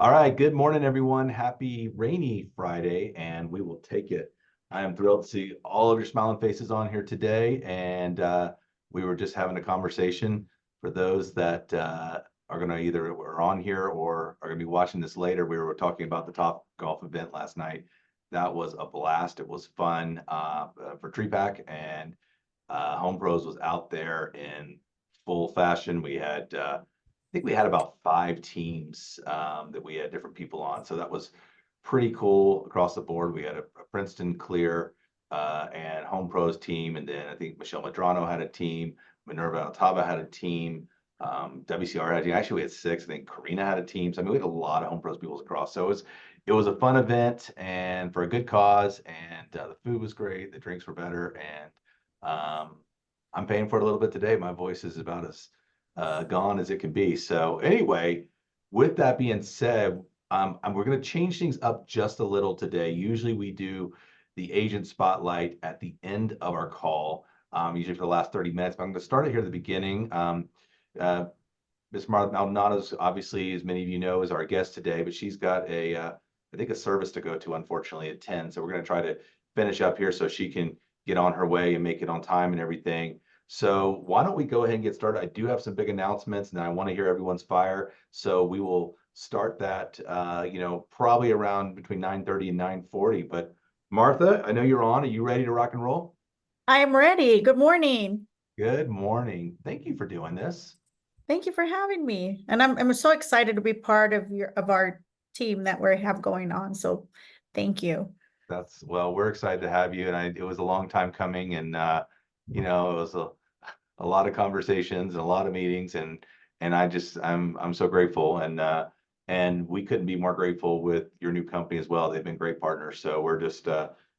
All right, good morning, everyone. Happy rainy Friday, and we will take it. I am thrilled to see all of your smiling faces on here today, and we were just having a conversation. For those that are going to either were on here or are going to be watching this later, we were talking about the Top Golf event last night. That was a blast. It was fun for Tree Pack, and Home Pros was out there in full fashion. We had I think we had about 5 teams that we had different people on. So that was pretty cool across the board. We had a Princeton Clear and Home Pros team. And then I think Michelle Madrano had a team. Minerva Altava had a team. WCR had a team. Actually, we had six. I think Karina had a team. So I mean, we had a lot of Home Pros people across. So it was a fun event and for a good cause. And the food was great. The drinks were better. And I'm paying for it a little bit today. My voice is about as gone as it can be. So anyway, with that being said, we're going to change things up just a little today. Usually we do the agent spotlight at the end of our call, usually for the last 30 minutes, but I'm going to start it here at the beginning. Uh, Ms. Maldonado, obviously, as many of you know, is our guest today, but she's got I think a service to go to, unfortunately, at 10. So we're going to try to finish up here so she can get on her way and make it on time and everything. So why don't we go ahead and get started? I do have some big announcements and I want to hear everyone's fire. So we will start that, probably around between 9:30 and 9:40. But Martha, I know you're on. Are you ready to rock and roll? I am ready. Good morning. Good morning. Thank you for doing this. Thank you for having me. And I'm so excited to be part of our team that we have going on. So thank you. Well, we're excited to have you. And it was a long time coming and, it was a lot of conversations and a lot of meetings and I'm so grateful and we couldn't be more grateful with your new company as well. They've been great partners. So we're just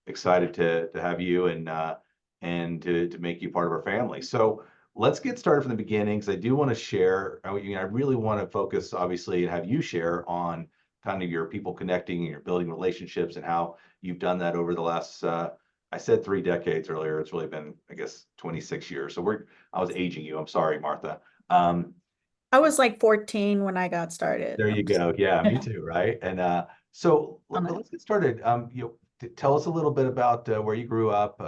excited to have you and to make you part of our family. So let's get started from the beginning because I do want to share. I really want to focus obviously and have you share on kind of your people connecting and your building relationships and how you've done that over the last I said 3 decades earlier. It's really been, I guess, 26 years. So I was aging you. I'm sorry, Martha. Um, I was like 14 when I got started. there you go. Yeah, me too. Right. And so let's get started. Tell us a little bit about where you grew up,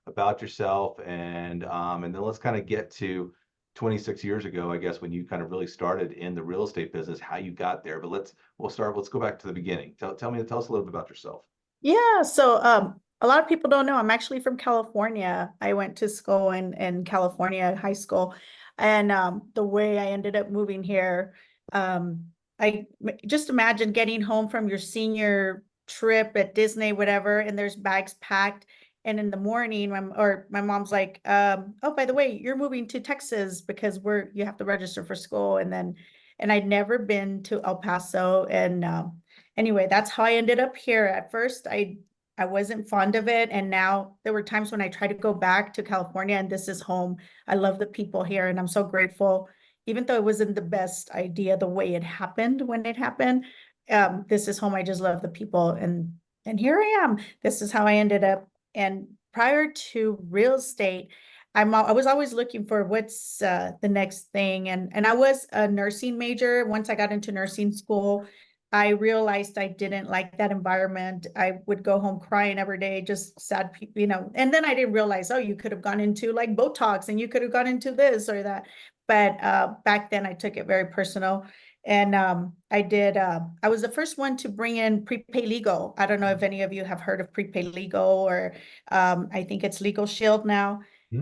about yourself, and then let's kind of get to 26 years ago, I guess, when you kind of really started in the real estate business, how you got there. But let's go back to the beginning. Tell us a little bit about yourself. Yeah, so a lot of people don't know I'm actually from California. I went to school in California, high school, and the way I ended up moving here, I just imagine getting home from your senior trip at Disney, whatever, and there's bags packed. And in the morning, my mom's like, "Oh, by the way, you're moving to Texas because you have to register for school." And I'd never been to El Paso, and anyway, that's how I ended up here. At first, I wasn't fond of it, and now there were times when I try to go back to California, and this is home. I love the people here, and I'm so grateful. Even though it wasn't the best idea the way it happened when it happened, this is home. I just love the people, and here I am. This is how I ended up. And prior to real estate, I was always looking for what's the next thing, and I was a nursing major. Once I got into nursing school, I realized I didn't like that environment. I would go home crying every day, just sad people, and then I didn't realize, oh, you could have gone into like Botox and you could have gone into this or that. But back then I took it very personal. And I was the first one to bring in prepay legal. I don't know if any of you have heard of prepay legal or I think it's LegalShield now.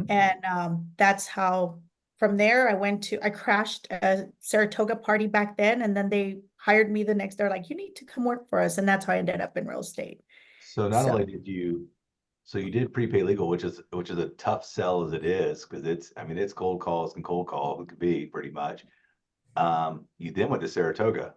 And that's how from there I crashed a Saratoga party back then, and then they hired me the next. They're like, you need to come work for us, and that's how I ended up in real estate. So not So only so you did prepay legal, which is a tough sell as it is, because it's cold calls and cold call it could be pretty much. You then went to Saratoga.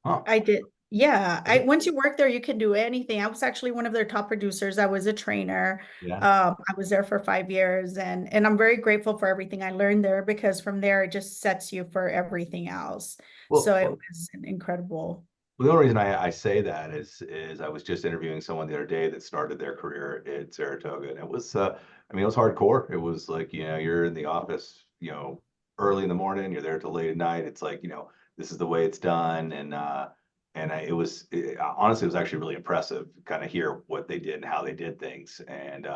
Huh. I did. Yeah, I once you work there, you can do anything. I was actually one of their top producers. I was a trainer. Yeah. I was there for 5 years, and I'm very grateful for everything I learned there because from there it just sets you for everything else. So it Well, was an incredible. the only reason I say that is I was just interviewing someone the other day that started their career at Saratoga, and it was it was hardcore. It was like, you're in the office, early in the morning, you're there till late at night. It's like, this is the way it's done. And honestly, it was actually really impressive to kind of hear what they did and how they did things. And,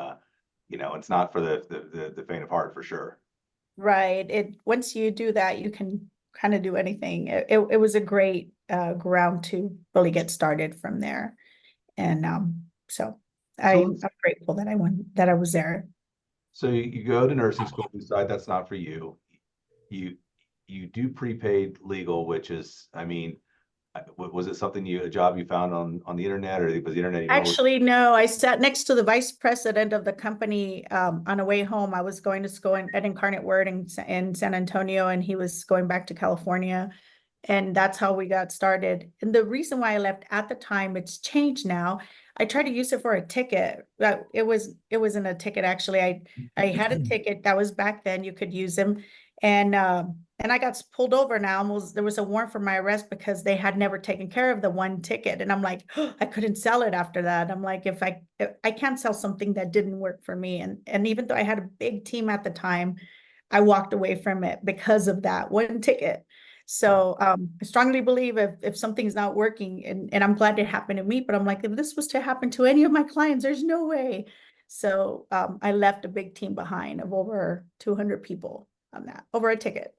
it's not for the faint of heart for sure. Right. Once you do that, you can kind of do anything. It was a great ground to really get started from there. And so So I'm grateful that I was there. So you go to nursing school, decide that's not for you. You you do prepaid legal, which is, I mean, was it a job you found on the internet, or was the internet even old? Actually, no, I sat next to the vice president of the company on a way home. I was going to school at Incarnate Word in San Antonio, and he was going back to California. And that's how we got started. And the reason why I left at the time, it's changed now. I tried to use it for a ticket. It wasn't a ticket actually. I had a ticket that was back then. You could use them, and I got pulled over. And there was a warrant for my arrest because they had never taken care of the one ticket. And I'm like, oh, I couldn't sell it after that. I'm like, if I can't sell something that didn't work for me, and even though I had a big team at the time, I walked away from it because of that one ticket. Wow. So I strongly believe if something's not working, and I'm glad it happened to me, but I'm like, if this was to happen to any of my clients, there's no way. So I left a big team behind of over 200 people on that, over a ticket.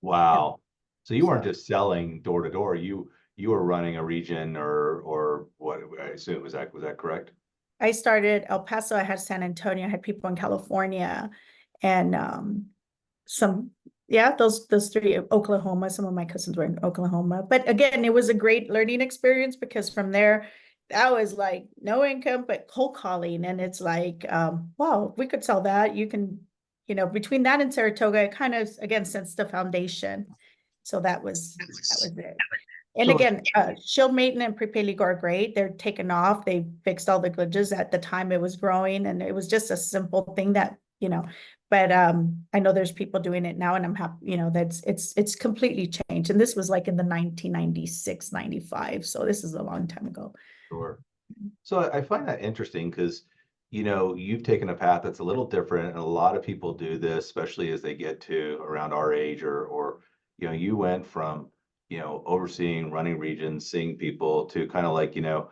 And Wow. So you weren't so just selling door to door. You were running a region, or what I assume, was that correct? I started El Paso, I had San Antonio, I had people in California, and some, yeah, those three, Oklahoma, some of my cousins were in Oklahoma. But again, it was a great learning experience because from there, that was like no income, but cold calling. And it's like, wow, we could sell that. You can, between that and Saratoga, it kind of, again, sets the foundation. So that was it. And So again, Shield Maintenance and Prepaid Legal are great. They're taken off. They fixed all the glitches. At the time it was growing, and it was just a simple thing but I know there's people doing it now, and I'm happy, that's it's completely changed. And this was like in the 1996, 95. So this is a long time ago. sure. So I find that interesting because, you've taken a path that's a little different, and a lot of people do this, especially as they get to around our age, or you went from, overseeing, running regions, seeing people, to kind of like, there's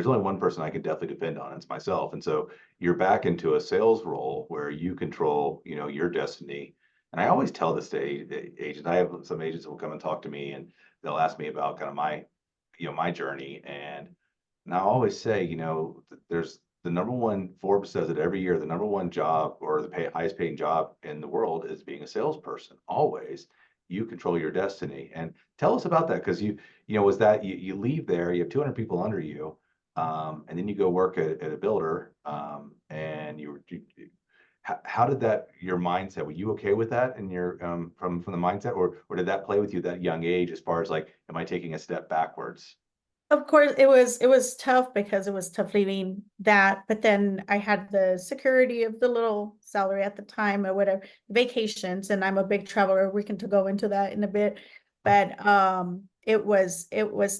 only one person I can definitely depend on, it's myself. And so you're back into a sales role where you control, your destiny. And I always tell this to agents. I have some agents that will come and talk to me, and they'll ask me about kind of my journey. And I always say, there's the number one, Forbes says it every year, the number one job, or the highest paying job in the world, is being a salesperson. Always, you control your destiny. And tell us about that, because was that you leave there, you have 200 people under you, and then you go work at a builder, and how did that, your mindset, were you okay with that, and your from the mindset, or did that play with you at that young age, as far as like, am I taking a step backwards? Of course, it was tough because it was tough leaving that, but then I had the security of the little salary at the time or whatever, vacations, and I'm a big traveler. We can to go into that in a bit, but it was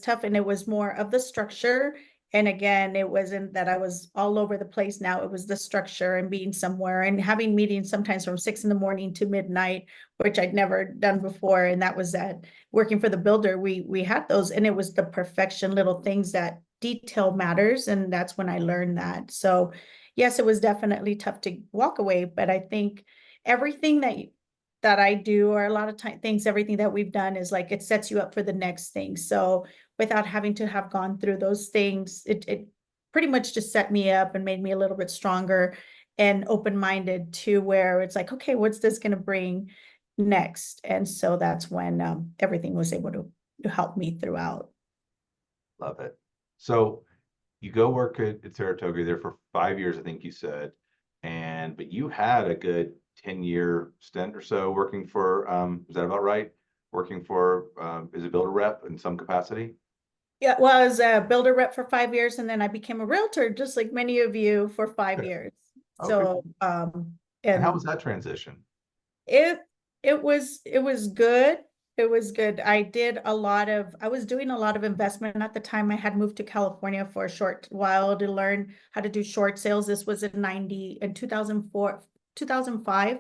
tough, and it was more of the structure. And again, it wasn't that I was all over the place. Now it was the structure and being somewhere and having meetings sometimes from 6 in the morning to midnight, which I'd never done before. And that was that working for the builder, we had those, and it was the perfection, little things that detail matters, and that's when I learned that. So yes, it was definitely tough to walk away, but I think everything that I do, or a lot of things, everything that we've done is like it sets you up for the next thing. So without having to have gone through those things, it pretty much just set me up and made me a little bit stronger and open-minded to where it's like, okay, what's this going to bring next? And so that's when everything was able to help me throughout. Love it. So you go work at Saratoga there for 5 years, I think you said, but you had a good 10-year stint or so working for, is that about right? Working for, as a builder rep in some capacity? Yeah, well, I was a builder rep for 5 years, and then I became a realtor, just like many of you, for five Okay. years. Okay. So, And how and was that transition? it it was good. It was good. I was doing a lot of investment at the time. I had moved to California for a short while to learn how to do short sales. This was in 2004, 2005.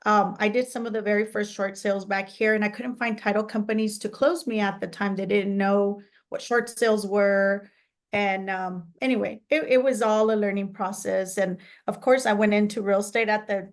I did some of the very first short sales back here, and I couldn't find title companies to close me at the time. They didn't know what short sales were. And anyway, it was all a learning process. And of course, I went into real estate at the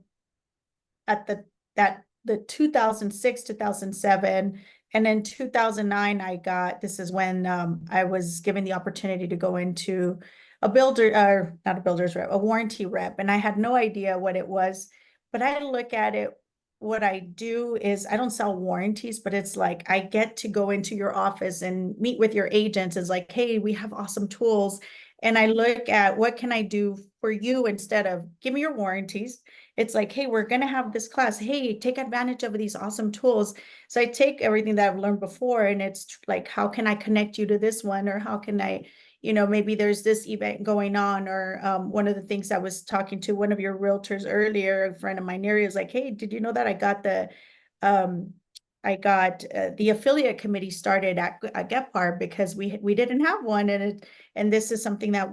2006, 2007. And then 2009, this is when I was given the opportunity to go into a builder, or not a builder's rep, a warranty rep. And I had no idea what it was, but I look at it, what I do is I don't sell warranties, but it's like I get to go into your office and meet with your agents. It's like, hey, we have awesome tools. And I look at what can I do for you instead of give me your warranties. It's like, hey, we're going to have this class. Hey, take advantage of these awesome tools. So I take everything that I've learned before, and it's like, how can I connect you to this one? Or how can I, maybe there's this event going on, or one of the things I was talking to one of your realtors earlier, a friend of mine area, is like, hey, did you know that um, I got the affiliate committee started at Gephardt because we didn't have one, and this is something that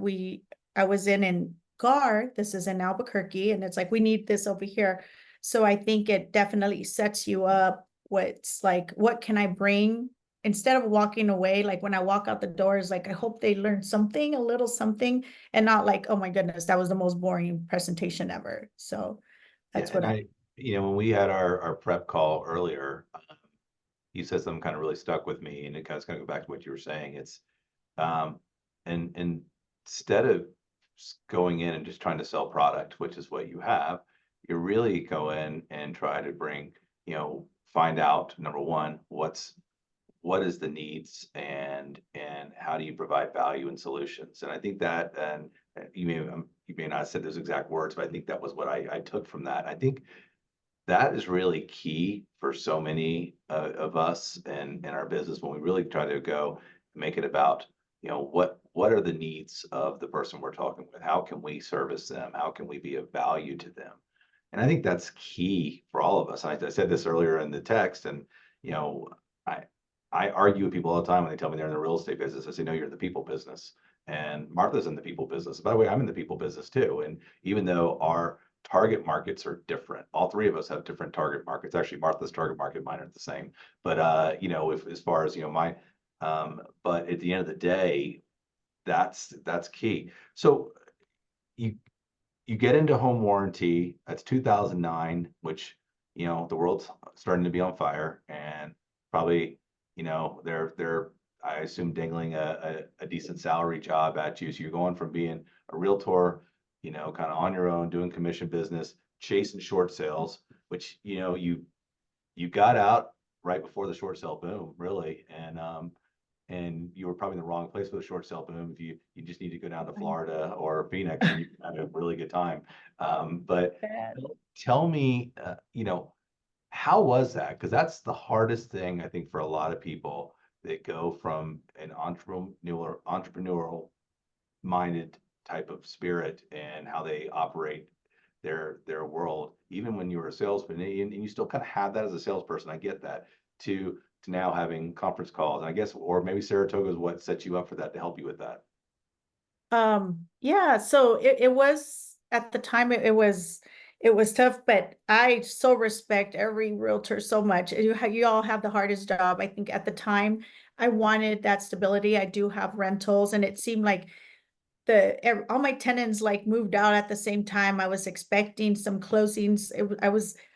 I was in Gar, this is in Albuquerque, and it's like, we need this over here. So I think it definitely sets you up. What's like, what can I bring? Instead of walking away, like when I walk out the doors, like I hope they learn something, a little something, and not like, oh my goodness, that was the most boring presentation ever. So Yeah, that's what and I. when we had our prep call earlier, you said something kind of really stuck with me, and it kind of go back to what you were saying. It's um, and instead of going in and just trying to sell product, which is what you have, you really go in and try to bring, find out, number one, what is the needs, and how do you provide value and solutions. And I think that, and you may not have said those exact words, but I think that was what I took from that. I think that is really key for so many of us in our business, when we really try to go make it about, what are the needs of the person we're talking with? How can we service them? How can we be of value to them? And I think that's key for all of us. I said this earlier in the text, and you know, I I argue with people all the time when they tell me they're in the real estate business. I say, no, you're in the people business. And Martha's in the people business. By the way, I'm in the people business too. And even though our target markets are different, all three of us have different target markets. Actually, Martha's target market, mine are the same. But if as far as my but at the end of the day, that's key. So you you get into home warranty. That's 2009, which the world's starting to be on fire, and probably they're I assume dangling a decent salary job at you. So you're going from being a realtor, kind of on your own doing commission business, chasing short sales, which you got out right before the short sale boom, really, and you were probably in the wrong place for the short sale boom. If you just need to go down to Florida or Phoenix, and you can have a really good time. But tell me, how was that? Because that's the hardest thing, I think, for a lot of people that go from an entrepreneurial minded type of spirit and how they operate their world. Even when you were a salesman, and you still kind of have that as a salesperson, I get that, to now having conference calls. And I guess, or maybe Saratoga is what set you up for that, to help you with that. Yeah, so it was at the time, it was tough, but I so respect every realtor so much. You all have the hardest job. I think at the time I wanted that stability. I do have rentals, and it seemed like all my tenants like moved out at the same time. I was expecting some closings.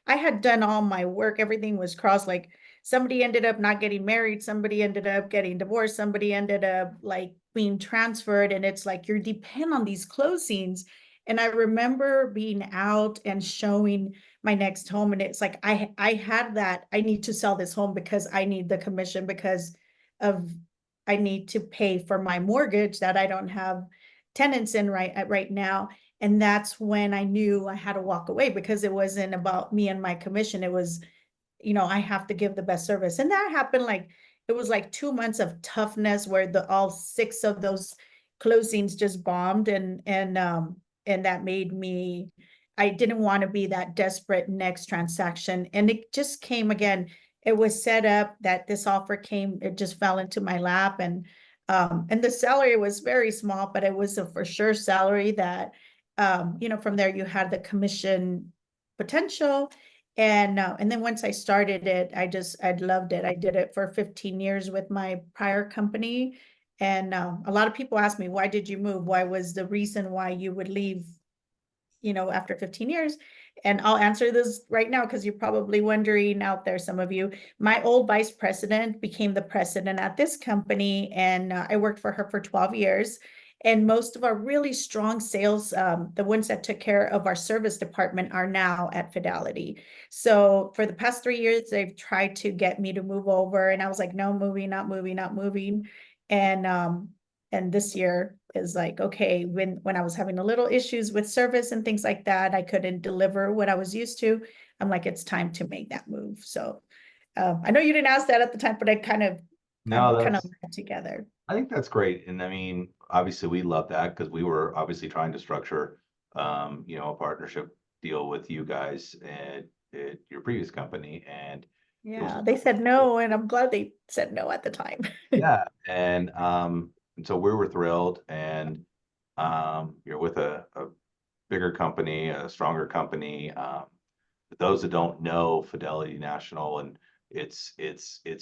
I had done all my work. Everything was crossed. Like somebody ended up not getting married. Somebody ended up getting divorced. Somebody ended up like being transferred. And it's like, you're depend on these closings. And I remember being out and showing my next home. And it's like, I had that, I need to sell this home because I need the commission, because of, I need to pay for my mortgage that I don't have tenants in right now. And that's when I knew I had to walk away, because it wasn't about me and my commission. It was, I have to give the best service. And that happened like, it was like 2 months of toughness where all 6 of those closings just bombed. And that made me, I didn't want to be that desperate next transaction. And it just came again. It was set up that this offer came, it just fell into my lap. And the salary was very small, but it was a for sure salary that, from there you had the commission potential. And then once I started it, I loved it. I did it for 15 years with my prior company. And a lot of people ask me, why did you move? Why was the reason why you would leave, after 15 years? And I'll answer this right now because you're probably wondering out there, some of you. My old vice president became the president at this company, and I worked for her for 12 years. And most of our really strong sales, the ones that took care of our service department, are now at Fidelity. So for the past 3 years, they've tried to get me to move over, and I was like, no, moving, not moving, not moving. And this year is like, okay, when I was having a little issues with service and things like that, I couldn't deliver what I was used to. I'm like, it's time to make that move. So I know you didn't ask that at the time, but No, I'm kind of that's, together. I think that's great. And I mean, obviously we love that because we were obviously trying to structure, a partnership deal with you guys at your previous company. And it was Yeah, just, they said no, and I'm glad they said no at the time. yeah. And so we were thrilled. And you're with a bigger company, a stronger company. For those that don't know Fidelity National and its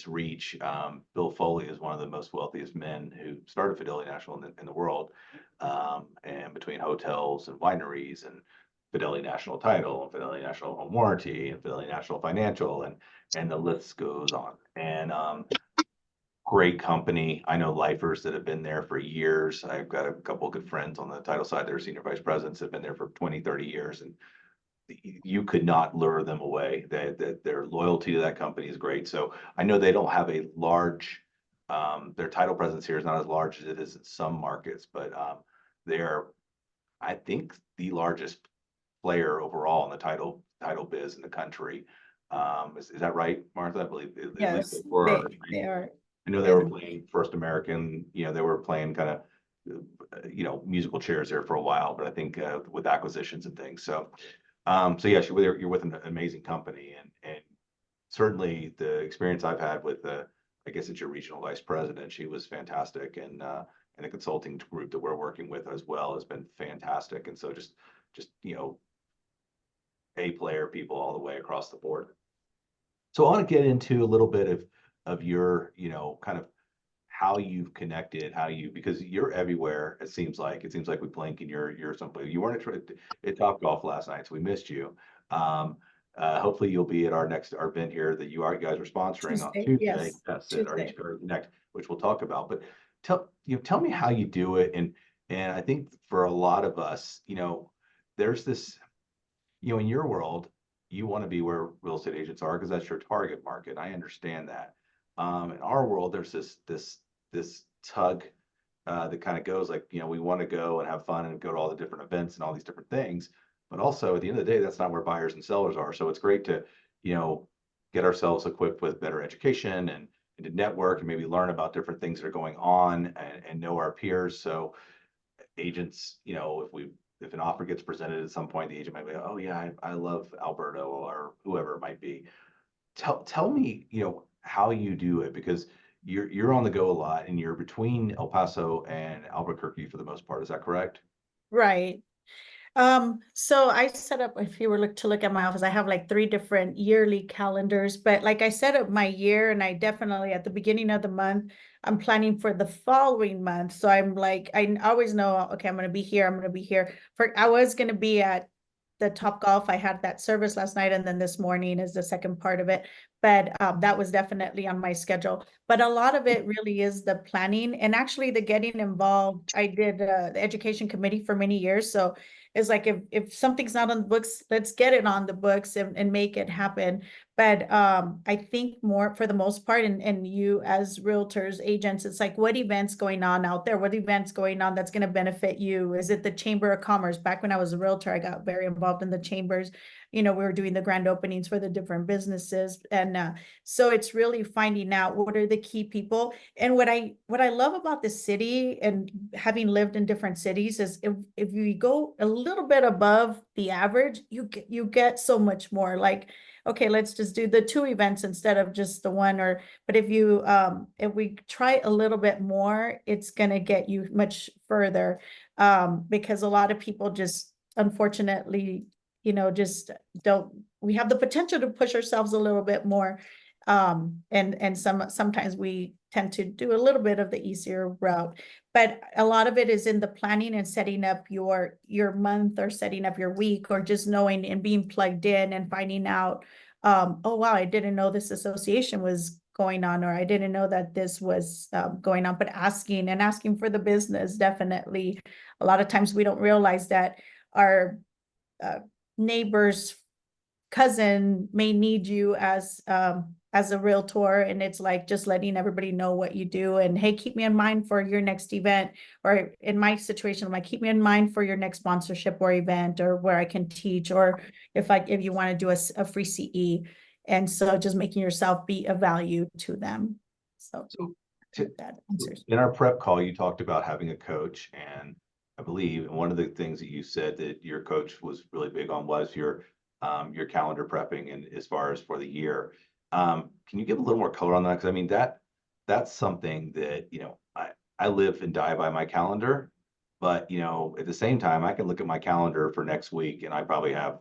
reach, Bill Foley is one of the most wealthiest men who started Fidelity National in the world, and between hotels and wineries and Fidelity National Title and Fidelity National Home Warranty and Fidelity National Financial and the list goes on. And great company. I know lifers that have been there for years. I've got a couple of good friends on the title side. They're senior vice presidents that have been there for 20, 30 years. And you could not lure them away. Their loyalty to that company is great. So I know they don't have a large, their title presence here is not as large as it is in some markets, but they're, I think, the largest player overall in the title biz in the country. Is that right, Martha? I believe at least they Yes, were. they are. I know they were And playing First American, they were playing kind of, musical chairs there for a while, but I think with acquisitions and things. So yes, you're with an amazing company, and certainly the experience I've had with I guess it's your regional vice president. She was fantastic, and the consulting group that we're working with as well has been fantastic. And so just A player people all the way across the board. So I want to get into a little bit of your, kind of how you've connected, because you're everywhere. It seems like we blink and you're someplace. You weren't at Top Golf last night, so we missed you. Um, Hopefully you'll be at our event here that you guys are sponsoring on Tuesday, Tuesday. yes, Yes, at our Tuesday. HPR Connect, which we'll talk about. But tell me how you do it, and I think for a lot of us, there's this, in your world, you want to be where real estate agents are because that's your target market. I understand that. In our world, there's this tug that kind of goes like, we want to go and have fun and go to all the different events and all these different things. But also at the end of the day, that's not where buyers and sellers are. So it's great to, get ourselves equipped with better education and to network and maybe learn about different things that are going on and know our peers. So agents, if an offer gets presented at some point, the agent might be, oh yeah, I love Alberto or whoever it might be. Tell me, how you do it because you're on the go a lot and you're between El Paso and Albuquerque for the most part. Is that correct? Right. So I set up, if you were to look at my office, I have like 3 different yearly calendars, but like I set up my year, and I definitely at the beginning of the month, I'm planning for the following month. So I'm like, I always know, okay, I'm going to be here. I'm going to be here I was going to be at the Top Golf. I had that service last night, and then this morning is the second part of it. But that was definitely on my schedule. But a lot of it really is the planning and actually the getting involved. I did the education committee for many years. So it's like if something's not on the books, let's get it on the books and make it happen. But I think more for the most part, and you as realtors, agents, it's like what events going on out there? What events going on that's going to benefit you? Is it the Chamber of Commerce? Back when I was a realtor, I got very involved in the chambers. We were doing the grand openings for the different businesses. And so it's really finding out what are the key people. And what I love about the city and having lived in different cities is if you go a little bit above the average, you get so much more. Like, okay, let's just do the 2 events instead of just the one. But if we try a little bit more, it's gonna get you much further. Because a lot of people just unfortunately, just don't we have the potential to push ourselves a little bit more. And sometimes we tend to do a little bit of the easier route, but a lot of it is in the planning and setting up your month or setting up your week, or just knowing and being plugged in and finding out, oh wow, I didn't know this association was going on, or I didn't know that this was going on. But asking for the business, definitely. A lot of times we don't realize that our neighbor's cousin may need you as a realtor, and it's like just letting everybody know what you do, and hey, keep me in mind for your next event. Or in my situation, I'm like, keep me in mind for your next sponsorship or event, or where I can teach, or if you want to do a free CE. And so just making yourself be of value to them. So So that answers. in our prep call, you talked about having a coach, and I believe one of the things that you said that your coach was really big on was your calendar prepping, and as far as for the year. Can you give a little more color on that? Because I mean that's something that, I live and die by my calendar, but at the same time, I can look at my calendar for next week and I probably have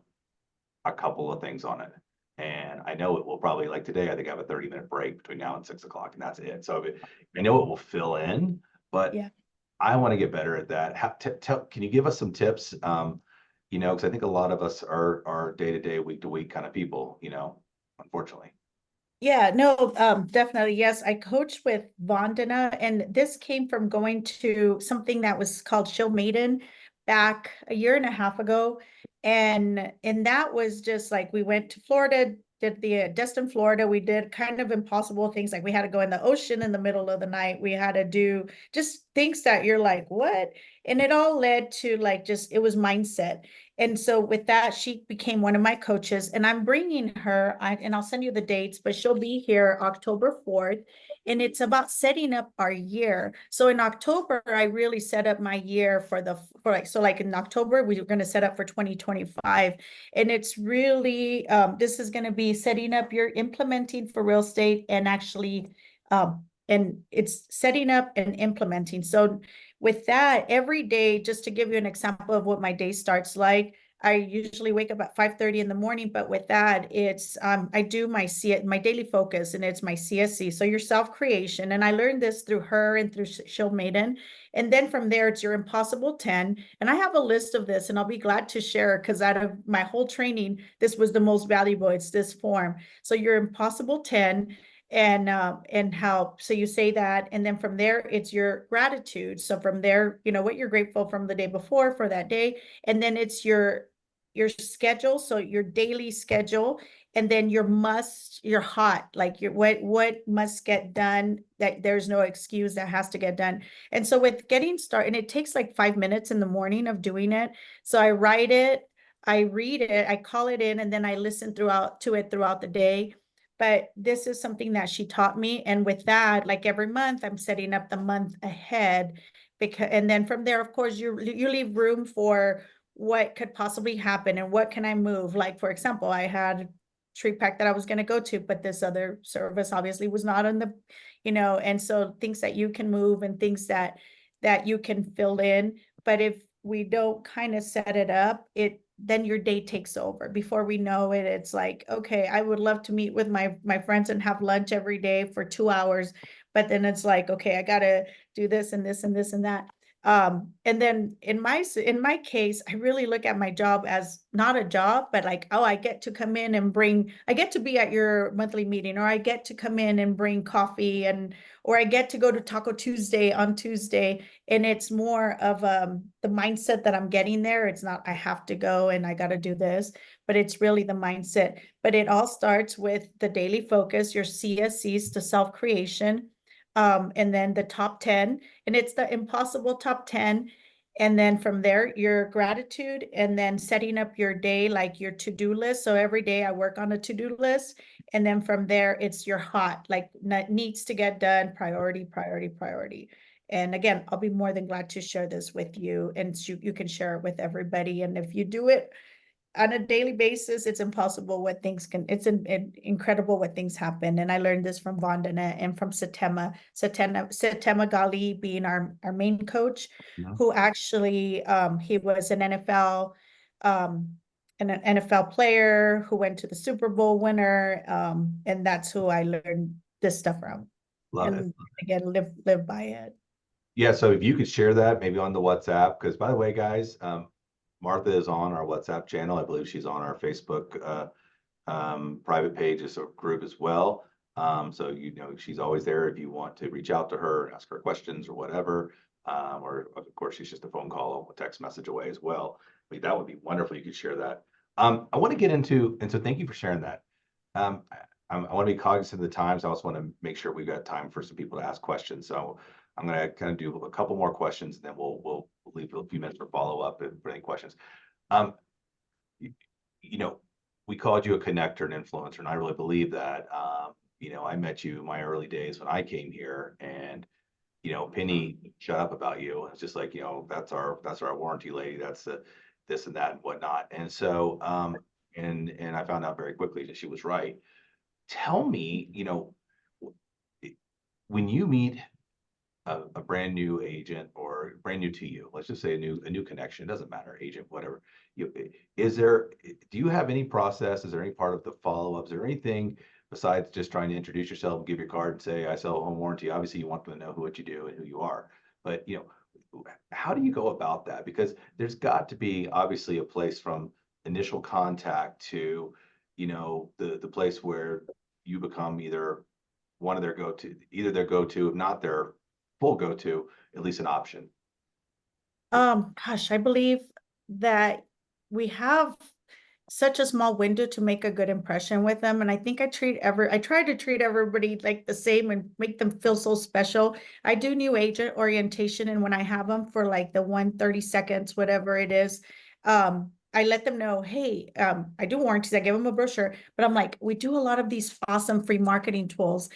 a couple of things on it. And I know it will probably, like today, I think I have a 30-minute break between now and 6 o'clock, and that's it. So I know it will fill in, but Yeah. I want to get better at that. Can you give us some tips? Because I think a lot of us are day to day, week to week kind of people, unfortunately. Yeah, no, definitely. Yes, I coached with Vandana, and this came from going to something that was called Show Maiden back a year and a half ago. And that was just like, we went to Florida, did the Destin, Florida. We did kind of impossible things. Like we had to go in the ocean in the middle of the night. We had to do just things that you're like, what? And it all led to like, just, it was mindset. And so with that, she became one of my coaches, and I'm bringing her, and I'll send you the dates, but she'll be here October 4th. And it's about setting up our year. So in October, I really set up my year so like in October, we were going to set up for 2025. And it's really, this is going to be setting up your implementing for real estate, and actually, and it's setting up and implementing. So with that, every day, just to give you an example of what my day starts like, I usually wake up at 5:30 in the morning, but with that, it's I do my daily focus, and it's my CSC. So your self-creation. And I learned this through her and through Shield Maiden. And then from there, it's your impossible 10. And I have a list of this, and I'll be glad to share, because out of my whole training, this was the most valuable. It's this form. So your impossible 10, and how, so you say that, and then from there it's your gratitude. So from there, what you're grateful from the day before for that day, and then it's your schedule, so your daily schedule, and then your hot, like your what must get done, that there's no excuse, that has to get done. And so with getting started, and it takes like 5 minutes in the morning of doing it. So I write it, I read it, I call it in, and then I listen to it throughout the day. But this is something that she taught me. And with that, like every month, I'm setting up the month ahead, because, and then from there, of course, you leave room for what could possibly happen and what can I move. Like, for example, I had a tree pack that I was going to go to, but this other service obviously was not on the, and so things that you can move, and things that you can fill in. But if we don't kind of set it up, then your day takes over. Before we know it, it's like, okay, I would love to meet with my friends and have lunch every day for 2 hours. But then it's like, okay, I got to do this and this and this and that. And then in my case, I really look at my job as not a job, but like, oh, I get to come in and I get to be at your monthly meeting, or I get to come in and bring coffee, or I get to go to Taco Tuesday on Tuesday. And it's more of the mindset that I'm getting there. It's not, I have to go and I got to do this, but it's really the mindset. But it all starts with the daily focus, your CSCs, to self-creation, and then the top 10, and it's the impossible top 10. And then from there, your gratitude, and then setting up your day, like your to-do list. So every day I work on a to-do list. And then from there, it's your hot, like needs to get done, priority, priority, priority. And again, I'll be more than glad to share this with you, and you can share it with everybody. And if you do it on a daily basis, it's impossible what things can, incredible what things happen. And I learned this from Vandana and from Satema Gali being our main coach, Mhm. who actually, he was an NFL, an NFL player who went to the Super Bowl winner. And that's who I learned this stuff from. Love it. And again, live by it. Yeah, so if you could share that maybe on the WhatsApp, because by the way, guys, Martha is on our WhatsApp channel. I believe she's on our Facebook private pages or group as well. So you know she's always there if you want to reach out to her, ask her questions or whatever. Or of course she's just a phone call or text message away as well. But that would be wonderful. You could share that. I want to get into, and so thank you for sharing that. I want to be cognizant of the times. I also want to make sure we've got time for some people to ask questions. So I'm going to kind of do a couple more questions, and then we'll leave a few minutes for follow up and for any questions. Um, you, you know, we called you a connector and influencer, and I really believe that. You know, I met you in my early days when I came here, and you know, Penny shut up about you. It's just like, you know, that's our warranty lady. That's the this and that and whatnot. And so, and I found out very quickly that she was right. Tell me, you know, when you meet a brand new agent or brand new to you, let's just say a new connection, it doesn't matter, agent, whatever. You, is there, do you have any process? Is there any part of the follow-up? Is there anything besides just trying to introduce yourself, give your card and say, I sell a home warranty? Obviously, you want them to know what you do and who you are. But, you know, how do you go about that? Because there's got to be obviously a place from initial contact to, you know, the place where you become either one of their go-to, either their go-to, if not their full go-to, at least an option. Gosh, I believe that we have such a small window to make a good impression with them. And I think I try to treat everybody like the same and make them feel so special. I do new agent orientation, and when I have them for like the 1 30 seconds, whatever it is, I let them know, hey, I do warranties, I give them a brochure, but I'm like, we do a lot of these awesome free marketing tools.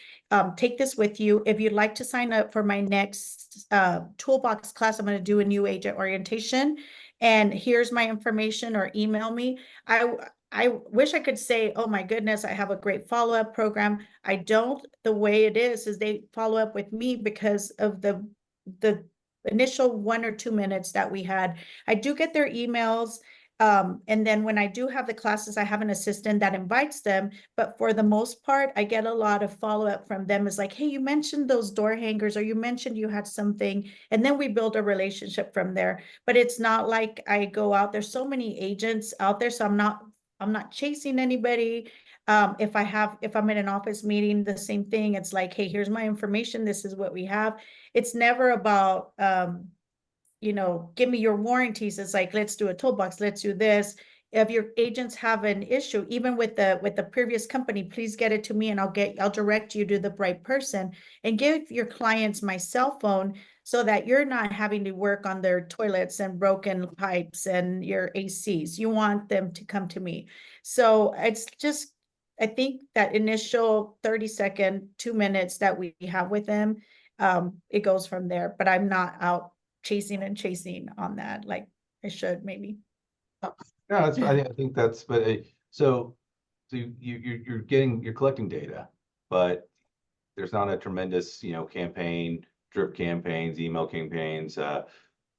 Take this with you. If you'd like to sign up for my next toolbox class, I'm going to do a new agent orientation. And here's my information, or email me. I wish I could say, oh my goodness, I have a great follow-up program. I don't. The way it is they follow up with me because of the initial 1 or 2 minutes that we had. I do get their emails. And then when I do have the classes, I have an assistant that invites them. But for the most part, I get a lot of follow-up from them. It's like, hey, you mentioned those door hangers, or you mentioned you had something. And then we build a relationship from there. But it's not like I go out. There's so many agents out there, so I'm not chasing anybody. If I'm in an office meeting, the same thing. It's like, hey, here's my information. This is what we have. It's never about, you know, give me your warranties. It's like, let's do a toolbox. Let's do this. If your agents have an issue, even with the previous company, please get it to me, and I'll direct you to the right person, and give your clients my cell phone so that you're not having to work on their toilets and broken pipes and your ACs. You want them to come to me. So it's just, I think that initial 30 second, 2 minutes that we have with them, it goes from there, but I'm not out chasing and chasing on that like I should maybe. No, that's, I think that's, but so you're collecting data, but there's not a tremendous, you know, campaign, drip campaigns, email campaigns,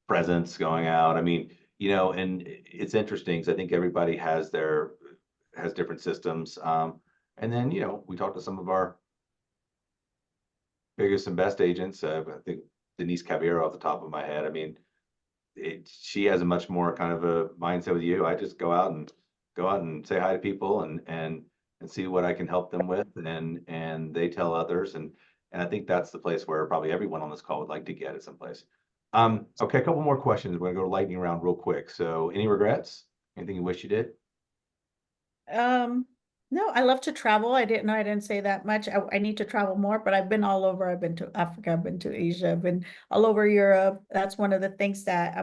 presence going out. I mean, you know, and it's interesting because I think everybody has different systems. And then, you know, we talked to some of our biggest and best agents. I think Denise Caballero off the top of my head. I mean, she has a much more kind of a mindset with you. I just go out and say hi to people and see what I can help them with, and they tell others, and I think that's the place where probably everyone on this call would like to get at some place. Okay, a couple more questions. We're gonna go lightning round real quick. So, any regrets? Anything you wish you did? Um, no, I love to travel. I didn't know, I didn't say that much. I need to travel more, but I've been all over. I've been to Africa, I've been to Asia, I've been all over Europe. That's one of the things that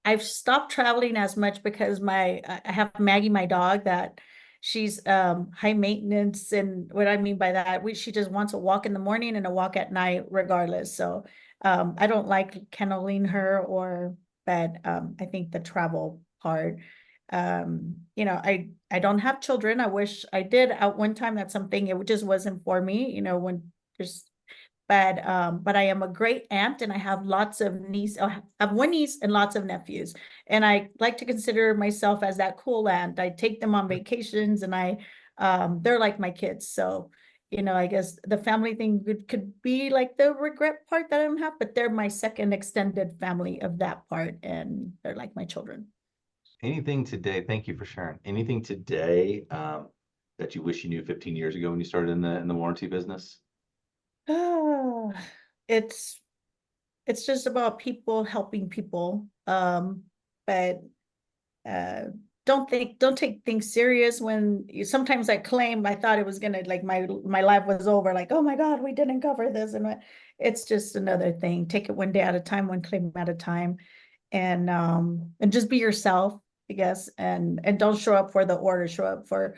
I've stopped traveling as much because I have Maggie, my dog, that she's high maintenance. And what I mean by that, she just wants a walk in the morning and a walk at night regardless. So I don't like kenneling her, or but I think the travel part, you know, I don't have children. I wish I did. At one time, that's something, it just wasn't for me, you know, when there's, but I am a great aunt and I have lots of nieces. I have one niece and lots of nephews. And I like to consider myself as that cool aunt. I take them on vacations and they're like my kids. So, I guess the family thing could be like the regret part that I don't have, but they're my second extended family of that part, and they're like my children. Anything today, thank you for sharing. Anything today that you wish you knew 15 years ago when you started in the warranty business? Ah, it's it's just about people helping people. But uh don't take things serious when sometimes I claim I thought it was gonna like my life was over, like, oh my God, we didn't cover this, and it's just another thing. Take it one day at a time, one claim at a time, and just be yourself, I guess, and don't show up for the order, show up for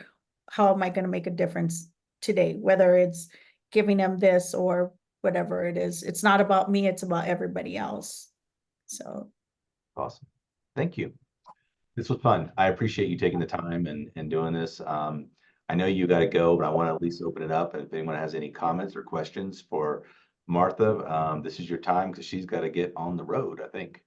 how am I gonna make a difference today, whether it's giving them this or whatever it is. It's not about me, it's about everybody else. So Awesome. Thank you. This was fun. I appreciate you taking the time and doing this. I know you got to go, but I want to at least open it up. And if anyone has any comments or questions for Martha, this is your time because she's got to get on the road, I think.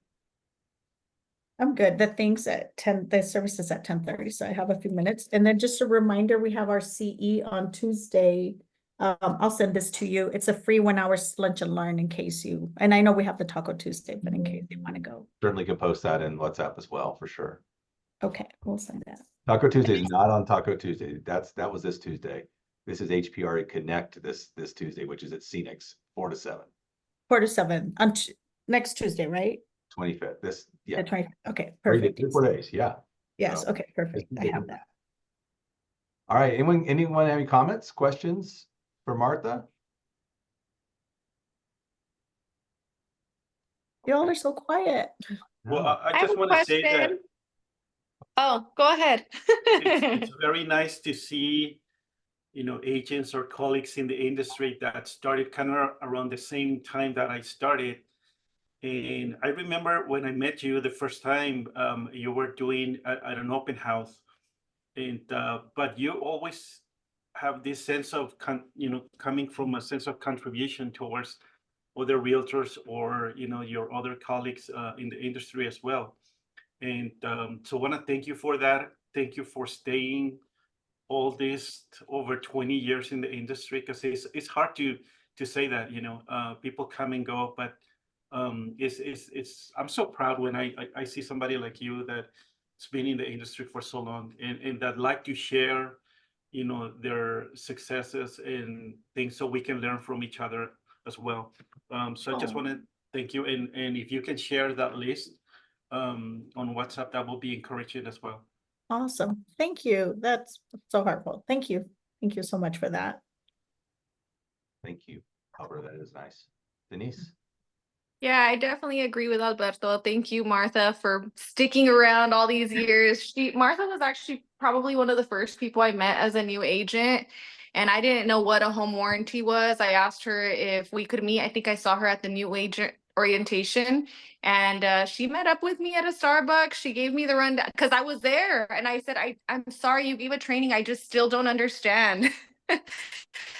I'm good. The thing's at 10, the service is at 10:30, so I have a few minutes. And then just a reminder, we have our CE on Tuesday. I'll send this to you. It's a free 1 hour lunch and learn in case and I know we have the Taco Tuesday, but in case you want to go. Certainly can post that in WhatsApp as well, for sure. Okay, we'll send that. Taco Tuesday is not on Taco Tuesday. That was this Tuesday. This is HPRA Connect this Tuesday, which is at Scenics, 4 to 7. 4 to 7 on next Tuesday, right? 25th. The 20th. Okay, 3 perfect. 4 days. Yeah. Yes, So, okay, perfect. I have that. all right. Anyone have any comments, questions for Martha? Y'all are so quiet. Well, No. I I have just a want to say that question. Oh, go ahead. it's very nice to see, agents or colleagues in the industry that started kind of around the same time that I started. And I remember when I met you the first time, you were doing at an open house, and but you always have this sense of coming from a sense of contribution towards other realtors or your other colleagues in the industry as well. And so I want to thank you for that. Thank you for staying all this over 20 years in the industry, because it's hard to say that, people come and go, but it's I'm so proud when I see somebody like you that's been in the industry for so long, and that like to share, their successes and things so we can learn from each other as well. So I just want to thank you, and if you can share that list on WhatsApp, that will be encouraging as well. Awesome. Thank you. That's so heartful. Thank you. Thank you so much for that. Thank you, Albert. That is nice. Denise? Yeah, I definitely agree with Alberto. Thank you, Martha, for sticking around all these years. Martha was actually probably one of the first people I met as a new agent, and I didn't know what a home warranty was. I asked her if we could meet. I think I saw her at the new agent orientation, and she met up with me at a Starbucks. She gave me the rundown because I was there, and I said, I'm sorry you gave a training. I just still don't understand.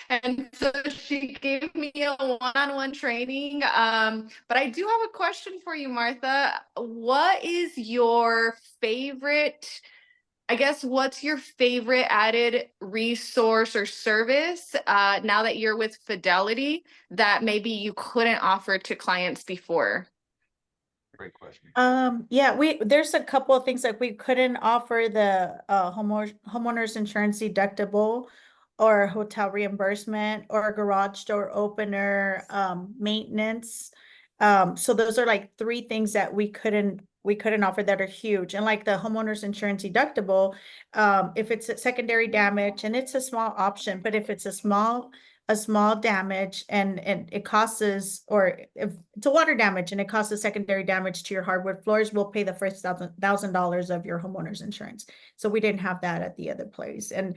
And so she gave me a one-on-one training. But I do have a question for you, Martha. What is your favorite, I guess, what's your favorite added resource or service now that you're with Fidelity that maybe you couldn't offer to clients before? Great question. Yeah, there's a couple of things like we couldn't offer the homeowners insurance deductible or hotel reimbursement or garage door opener maintenance. So those are like three things that we couldn't offer that are huge. And like the homeowners insurance deductible, if it's a secondary damage, and it's a small option, but if it's a small damage and it costs us, or if it's a water damage and it causes a secondary damage to your hardwood floors, we'll pay the first $1,000 of your homeowner's insurance. So we didn't have that at the other place. And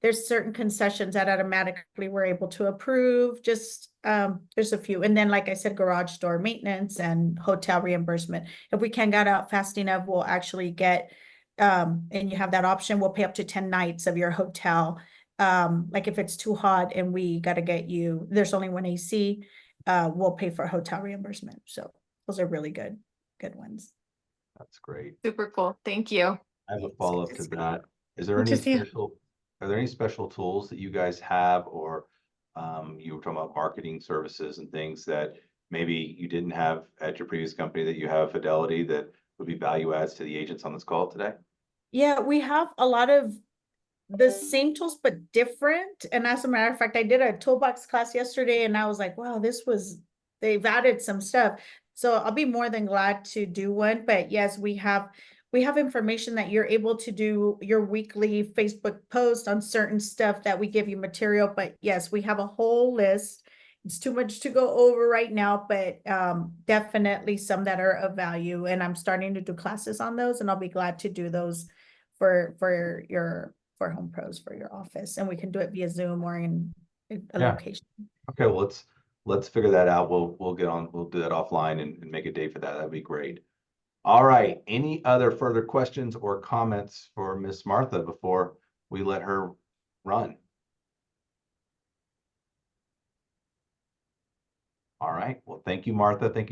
there's certain concessions that automatically we're able to approve. Just there's a few. And then, like I said, garage door maintenance and hotel reimbursement. If we can't get out fast enough, we'll actually get and you have that option, we'll pay up to 10 nights of your hotel like if it's too hot and we got to get you, there's only one AC, we'll pay for hotel reimbursement. So those are really good ones. That's great. Super cool. Thank you. I have a Thanks. follow-up to that. Is there Good any to see you. special, are there any special tools that you guys have, or you were talking about marketing services and things that maybe you didn't have at your previous company that you have at Fidelity that would be value adds to the agents on this call today? Yeah, we have a lot of the same tools, but different. And as a matter of fact, I did a toolbox class yesterday and I was like, wow, they've added some stuff. So I'll be more than glad to do one. But yes, we have information that you're able to do your weekly Facebook post on certain stuff that we give you material. But yes, we have a whole list. It's too much to go over right now, but definitely some that are of value. And I'm starting to do classes on those, and I'll be glad to do those for Home Pros for your office, and we can do it via Zoom or in a Yeah. location. Okay, well, let's figure that out. We'll do that offline and make a date for that. That'd be great. All right. Any other further questions or comments for Miss Martha before we let her run? All right. Well, thank you, Martha. Thank you.